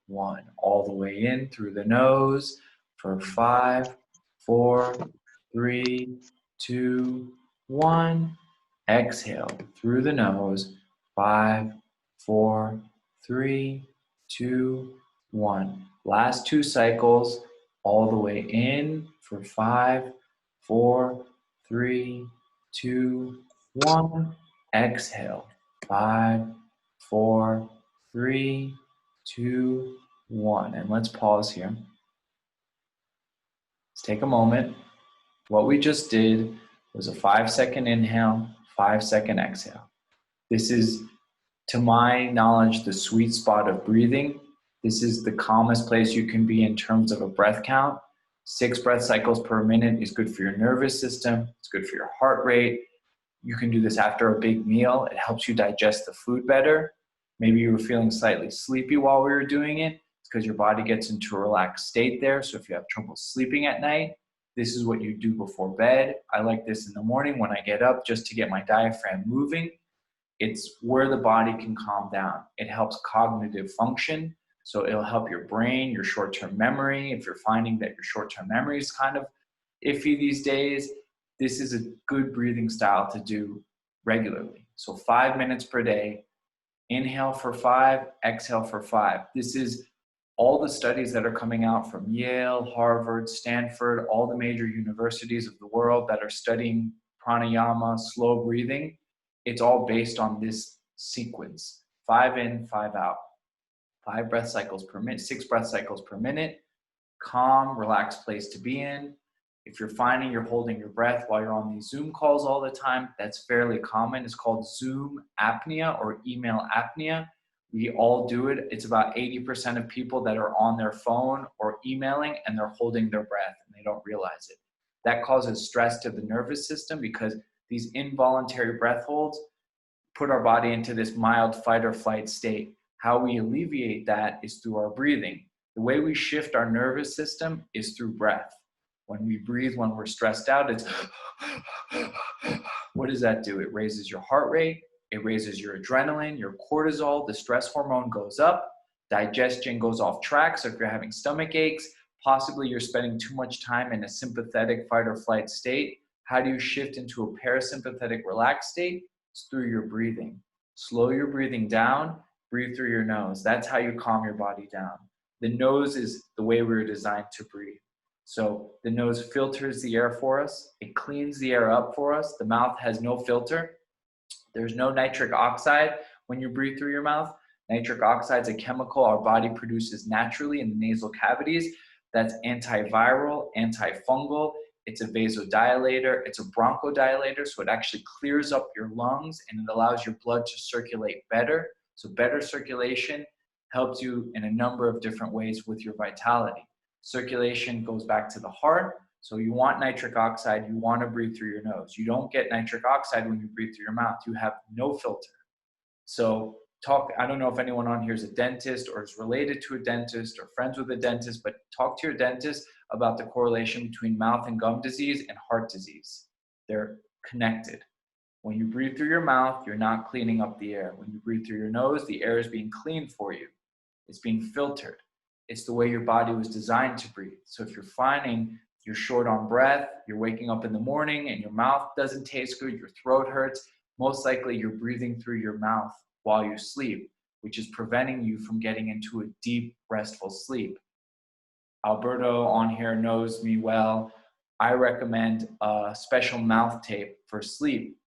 1. All the way in through the nose for 5, 4, 3, 2, 1. Exhale through the nose. 5, 4, 3, 2, 1. Last 2 cycles. All the way in for 5, 4, 3, 2, 1. Exhale. 5, 4, 3, 2, 1. And let's pause here. Let's take a moment. What we just did was a 5-second inhale, 5-second exhale. This is, to my knowledge, the sweet spot of breathing. This is the calmest place you can be in terms of a breath count. 6 breath cycles per minute is good for your nervous system. It's good for your heart rate. You can do this after a big meal. It helps you digest the food better. Maybe you were feeling slightly sleepy while we were doing it. It's because your body gets into a relaxed state there. So if you have trouble sleeping at night, this is what you do before bed. I like this in the morning when I get up just to get my diaphragm moving. It's where the body can calm down. It helps cognitive function. So it'll help your brain, your short-term memory. If you're finding that your short-term memory is kind of iffy these days, this is a good breathing style to do regularly. So 5 minutes per day, inhale for 5, exhale for 5. This is all the studies that are coming out from Yale, Harvard, Stanford, all the major universities of the world that are studying pranayama, slow breathing. It's all based on this sequence. 5 in, 5 out. 5 breath cycles per minute, 6 breath cycles per minute. Calm, relaxed place to be in. If you're finding you're holding your breath while you're on these Zoom calls all the time, that's fairly common. It's called Zoom apnea or email apnea. We all do it. It's about 80% of people that are on their phone or emailing and they're holding their breath and they don't realize it. That causes stress to the nervous system because these involuntary breath holds put our body into this mild fight or flight state. How we alleviate that is through our breathing. The way we shift our nervous system is through breath. When we breathe, when we're stressed out, it's what does that do? It raises your heart rate, it raises your adrenaline, your cortisol, the stress hormone goes up, digestion goes off track. So if you're having stomach aches, possibly you're spending too much time in a sympathetic fight or flight state. How do you shift into a parasympathetic relaxed state? It's through your breathing. Slow your breathing down, breathe through your nose. That's how you calm your body down. The nose is the way we were designed to breathe. So the nose filters the air for us. It cleans the air up for us. The mouth has no filter. There's no nitric oxide when you breathe through your mouth. Nitric oxide is a chemical our body produces naturally in the nasal cavities. That's antiviral, antifungal. It's a vasodilator. It's a bronchodilator. So it actually clears up your lungs and it allows your blood to circulate better. So better circulation helps you in a number of different ways with your vitality. Circulation goes back to the heart. So you want nitric oxide, you want to breathe through your nose. You don't get nitric oxide when you breathe through your mouth. You have no filter. So I don't know if anyone on here is a dentist or is related to a dentist or friends with a dentist, but talk to your dentist about the correlation between mouth and gum disease and heart disease. They're connected. When you breathe through your mouth, you're not cleaning up the air. When you breathe through your nose, the air is being cleaned for you. It's being filtered. It's the way your body was designed to breathe. So if you're finding you're short on breath, you're waking up in the morning and your mouth doesn't taste good, your throat hurts, most likely you're breathing through your mouth while you sleep, which is preventing you from getting into a deep, restful sleep. Alberto on here knows me well. I recommend a special mouth tape for sleep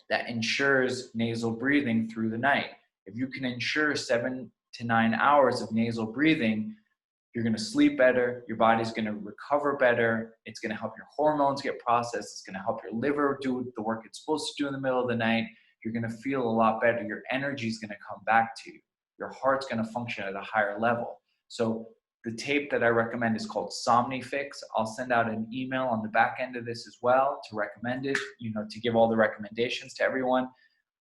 that ensures nasal breathing through the night. If you can ensure 7 to 9 hours of nasal breathing, you're going to sleep better, your body's going to recover better, it's going to help your hormones get processed, it's going to help your liver do the work it's supposed to do in the middle of the night, you're going to feel a lot better, your energy is going to come back to you, your heart's going to function at a higher level. So the tape that I recommend is called Somnifix. I'll send out an email on the back end of this as well to recommend it, to give all the recommendations to everyone.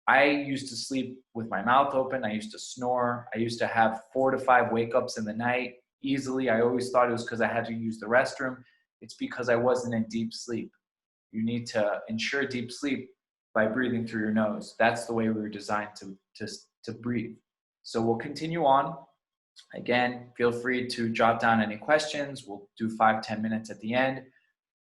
I used to sleep with my mouth open. I used to snore. I used to have 4 to 5 wake-ups in the night easily. I always thought it was because I had to use the restroom. It's because I wasn't in deep sleep. You need to ensure deep sleep by breathing through your nose. That's the way we were designed to breathe. So we'll continue on. Again, feel free to jot down any questions. We'll do 5-10 minutes at the end.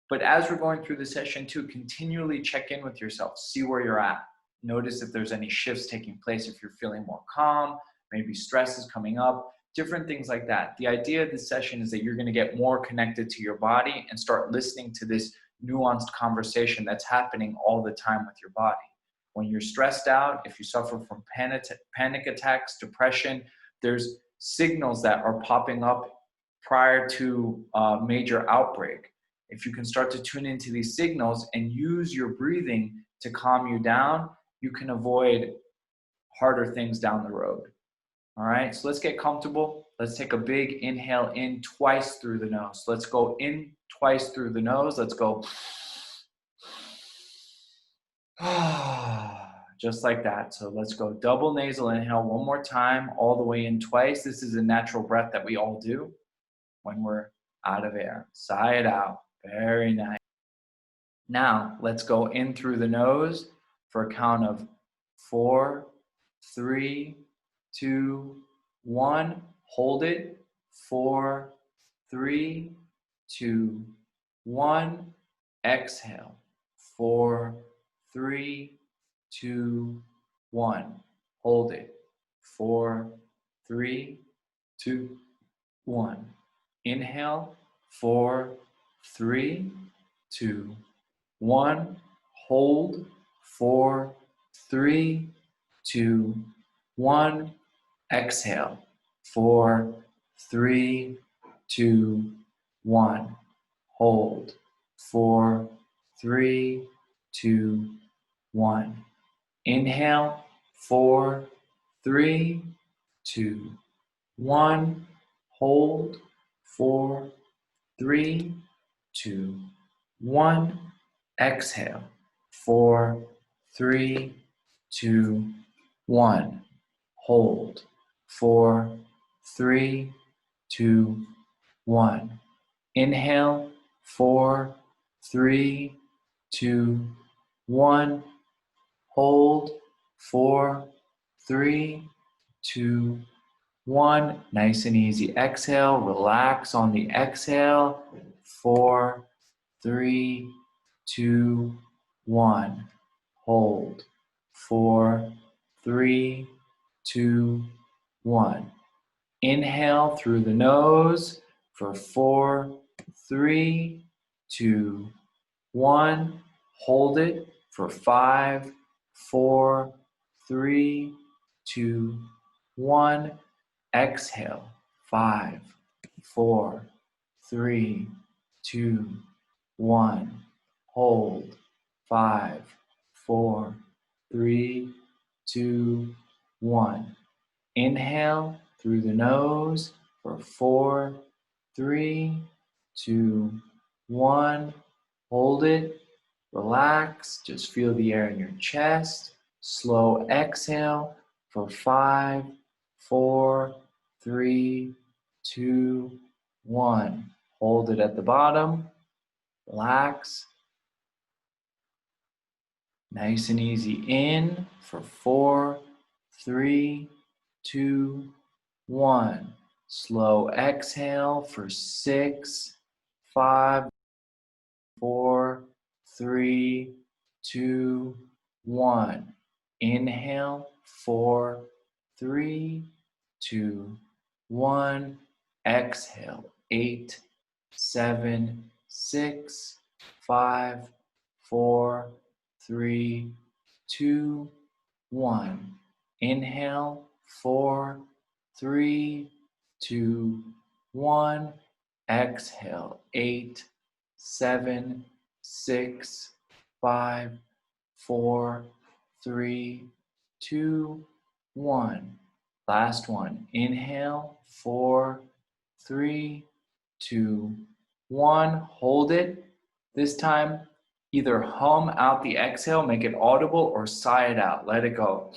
But as we're going through the session too, continually check in with yourself, see where you're at. Notice if there's any shifts taking place, if you're feeling more calm, maybe stress is coming up, different things like that. The idea of this session is that you're going to get more connected to your body and start listening to this nuanced conversation that's happening all the time with your body. When you're stressed out, if you suffer from panic attacks, depression, there's signals that are popping up prior to a major outbreak. If you can start to tune into these signals and use your breathing to calm you down, you can avoid harder things down the road. All right, so let's get comfortable. Let's take a big inhale in twice through the nose. Let's go in twice through the nose. Let's go. Just like that. So let's go double nasal inhale one more time, all the way in twice. This is a natural breath that we all do when we're out of air. Sigh it out. Very nice. Now let's go in through the nose for a count of 4, 3, 2, 1. Hold it. 4, 3, 2, 1. Exhale. 4, 3, 2, 1. Hold it. 4, 3, 2, 1. Inhale. 4, 3, 2, 1. Hold. 4, 3, 2, 1. Exhale. 4, 3, 2, 1. Hold. 4, 3, 2, 1. Inhale. 4, 3, 2, 1. Hold. 4, 3, 2, 1. Exhale. 4, 3, 2, 1. Hold. 4, 3, 2, 1. Inhale. 4, 3, 2, 1. Hold. 4, 3, 2, 1. Nice and easy. Exhale. Relax on the exhale. 4, 3, 2, 1. Hold. 4, 3, 2, 1. Inhale through the nose for 4, 3, 2, 1. Hold it for 5, 4, 3, 2, 1. Exhale. 5, 4, 3, 2, 1. Hold. 5, 4, 3, 2, 1. Inhale through the nose for 4, 3, 2, 1. Hold it. Relax. Just feel the air in your chest. Slow exhale for 5, 4, 3, 2, 1. Hold it at the bottom. Relax. Nice and easy in for 4, 3, 2, 1. Slow exhale for 6, 5, 4, 3, 2, 1. Inhale. 4, 3, 2, 1. Exhale. 8, 7, 6, 5, 4, 3, 2, 1. Inhale. 4, 3, 2, 1. Exhale. 8, 7, 6, 5, 4, 3, 2, 1. Last one. Inhale. 4, 3, 2, 1. Hold it. This time, either hum out the exhale, make it audible, or sigh it out. Let it go.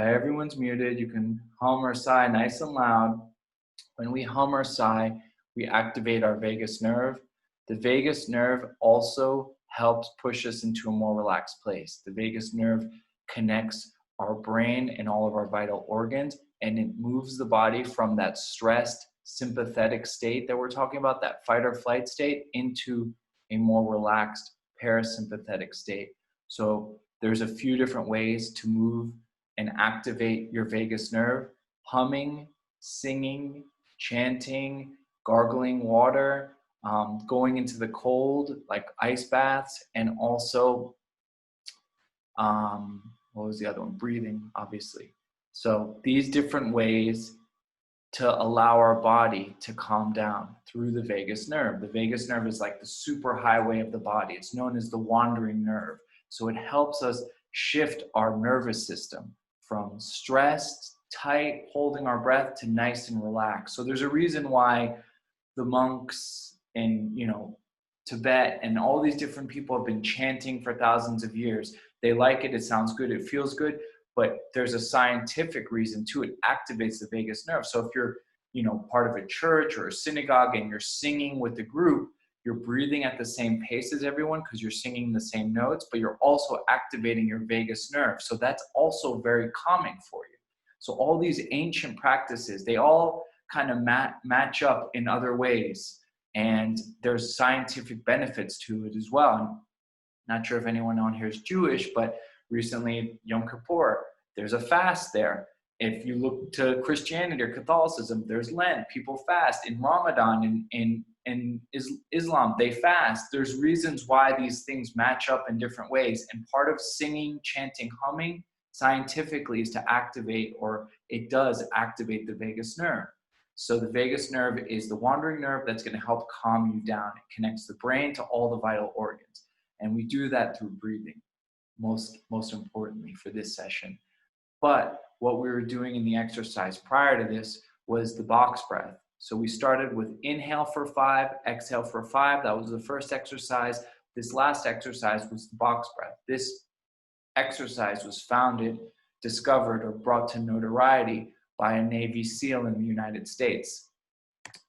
Everyone's muted. You can hum or sigh nice and loud. When we hum or sigh, we activate our vagus nerve. The vagus nerve also helps push us into a more relaxed place. The vagus nerve connects our brain and all of our vital organs, and it moves the body from that stressed sympathetic state that we're talking about, that fight or flight state, into a more relaxed parasympathetic state. So there's a few different ways to move and activate your vagus nerve: humming, singing, chanting, gargling water, going into the cold, like ice baths, and also, what was the other one? Breathing, obviously. So these different ways to allow our body to calm down through the vagus nerve. The vagus nerve is like the super highway of the body. It's known as the wandering nerve. So it helps us shift our nervous system from stressed, tight, holding our breath, to nice and relaxed. So there's a reason why the monks in, Tibet and all these different people have been chanting for thousands of years. They like it, it sounds good, it feels good, but there's a scientific reason to it. It activates the vagus nerve. So if you're, part of a church or a synagogue and you're singing with the group, you're breathing at the same pace as everyone because you're singing the same notes, but you're also activating your vagus nerve. So that's also very calming for you. So all these ancient practices, they all kind of match up in other ways. And there's scientific benefits to it as well. I'm not sure if anyone on here is Jewish, but recently, Yom Kippur, there's a fast there. If you look to Christianity or Catholicism, there's Lent. People fast. In Ramadan, in Islam, they fast. There's reasons why these things match up in different ways. And part of singing, chanting, humming, scientifically, is to activate, or it does activate, the vagus nerve. So the vagus nerve is the wandering nerve that's going to help calm you down. It connects the brain to all the vital organs. And we do that through breathing, most importantly for this session. But what we were doing in the exercise prior to this was the box breath. So we started with inhale for 5, exhale for 5. That was the first exercise. This last exercise was the box breath. This exercise was discovered, or brought to notoriety by a Navy SEAL in the United States.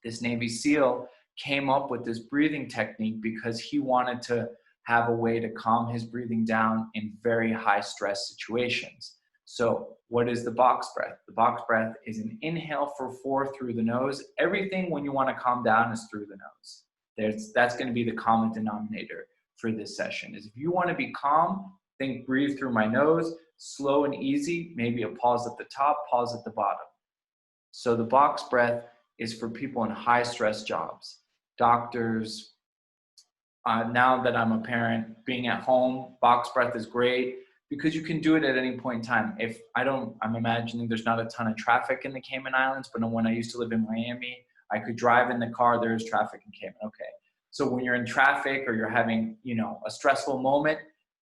This Navy SEAL came up with this breathing technique because he wanted to have a way to calm his breathing down in very high stress situations. So what is the box breath? The box breath is an inhale for 4 through the nose. Everything when you want to calm down is through the nose. That's going to be the common denominator for this session. Is if you want to be calm, think breathe through my nose, slow and easy, maybe a pause at the top, pause at the bottom. So the box breath is for people in high stress jobs, doctors. Now that I'm a parent, being at home, box breath is great because you can do it at any point in time. I'm imagining there's not a ton of traffic in the Cayman Islands, but when I used to live in Miami, I could drive in the car, there's traffic in Cayman, okay. So when you're in traffic or you're having, a stressful moment,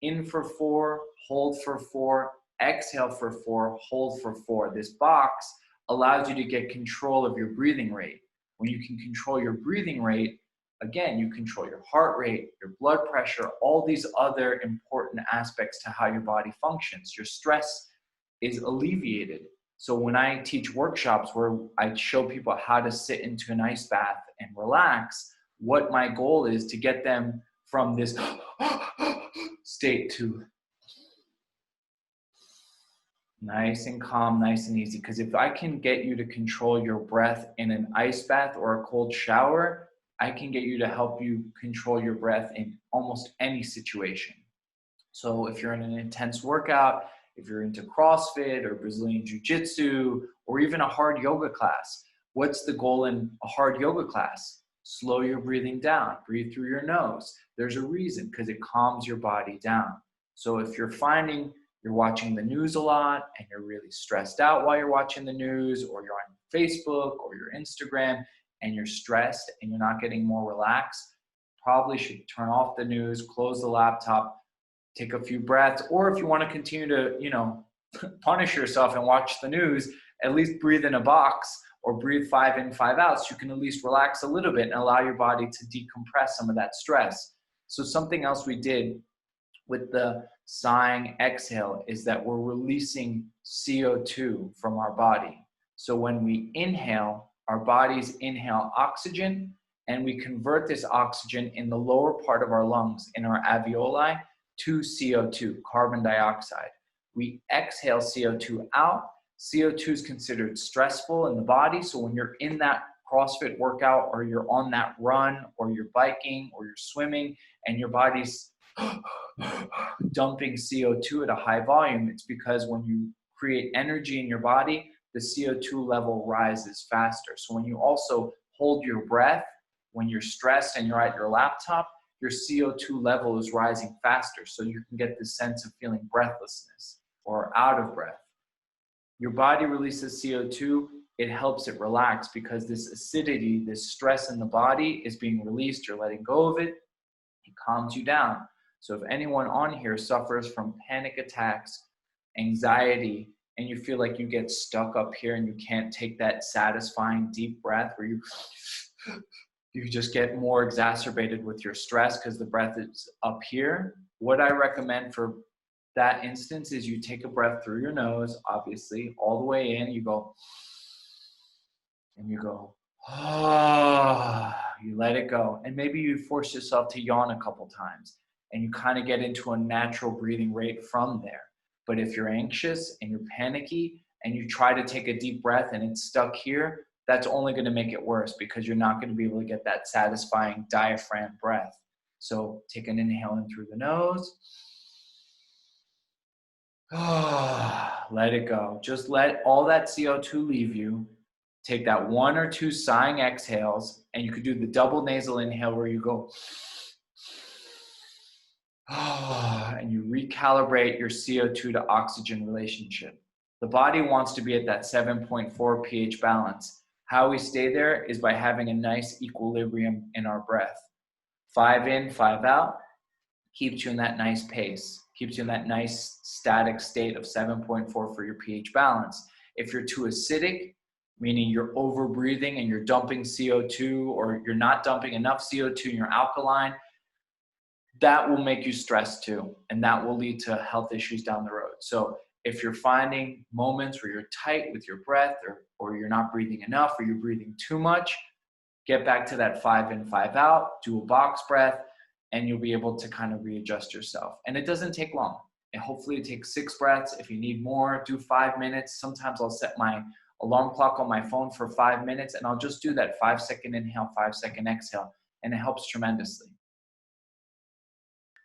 in for 4, hold for 4, exhale for 4, hold for 4. This box allows you to get control of your breathing rate. When you can control your breathing rate, again, you control your heart rate, your blood pressure, all these other important aspects to how your body functions. Your stress is alleviated. So when I teach workshops where I show people how to sit into an ice bath and relax, what my goal is to get them from this state to nice and calm, nice and easy. Because if I can get you to control your breath in an ice bath or a cold shower, I can get you to help you control your breath in almost any situation. So if you're in an intense workout, if you're into CrossFit or Brazilian Jiu-Jitsu, or even a hard yoga class, what's the goal in a hard yoga class? Slow your breathing down, breathe through your nose. There's a reason, because it calms your body down. So if you're finding you're watching the news a lot and you're really stressed out while you're watching the news, or you're on Facebook or your Instagram and you're stressed and you're not getting more relaxed, probably should turn off the news, close the laptop, take a few breaths, or if you want to continue to, punish yourself and watch the news, at least breathe in a box or breathe 5 in, 5 out, so you can at least relax a little bit and allow your body to decompress some of that stress. So something else we did with the sighing exhale is that we're releasing CO2 from our body. So when we inhale, our bodies inhale oxygen, and we convert this oxygen in the lower part of our lungs, in our alveoli, to CO2, carbon dioxide. we exhale CO2 out. CO2 is considered stressful in the body. So when you're in that CrossFit workout or you're on that run or you're biking or you're swimming and your body's dumping CO2 at a high volume, it's because when you create energy in your body, the CO2 level rises faster. So when you also hold your breath, when you're stressed and you're at your laptop, your CO2 level is rising faster. So you can get this sense of feeling breathlessness or out of breath. Your body releases CO2, it helps it relax because this acidity, this stress in the body is being released. You're letting go of it. It calms you down. So if anyone on here suffers from panic attacks, anxiety, and you feel like you get stuck up here and you can't take that satisfying deep breath where you just get more exacerbated with your stress because the breath is up here, what I recommend for that instance is you take a breath through your nose, obviously, all the way in, you go, and you go, you let it go. And maybe you force yourself to yawn a couple times and you kind of get into a natural breathing rate from there. But if you're anxious and you're panicky and you try to take a deep breath and it's stuck here, that's only going to make it worse because you're not going to be able to get that satisfying diaphragm breath. So take an inhale in through the nose. Let it go. Just let all that CO2 leave you. Take that 1 or 2 sighing exhales, and you could do the double nasal inhale where you go, and you recalibrate your CO2 to oxygen relationship. The body wants to be at that 7.4 pH balance. How we stay there is by having a nice equilibrium in our breath. 5 in, 5 out, keeps you in that nice pace, keeps you in that nice static state of 7.4 for your pH balance. If you're too acidic, meaning you're over breathing and you're dumping CO2 or you're not dumping enough CO2 and you're alkaline, that will make you stressed too. And that will lead to health issues down the road. So if you're finding moments where you're tight with your breath or you're not breathing enough or you're breathing too much, get back to that 5 in, 5 out, do a box breath, and you'll be able to kind of readjust yourself. And it doesn't take long. And hopefully it takes 6 breaths. If you need more, do 5 minutes. Sometimes I'll set my alarm clock on my phone for 5 minutes and I'll just do that 5-second inhale, 5-second exhale. And it helps tremendously.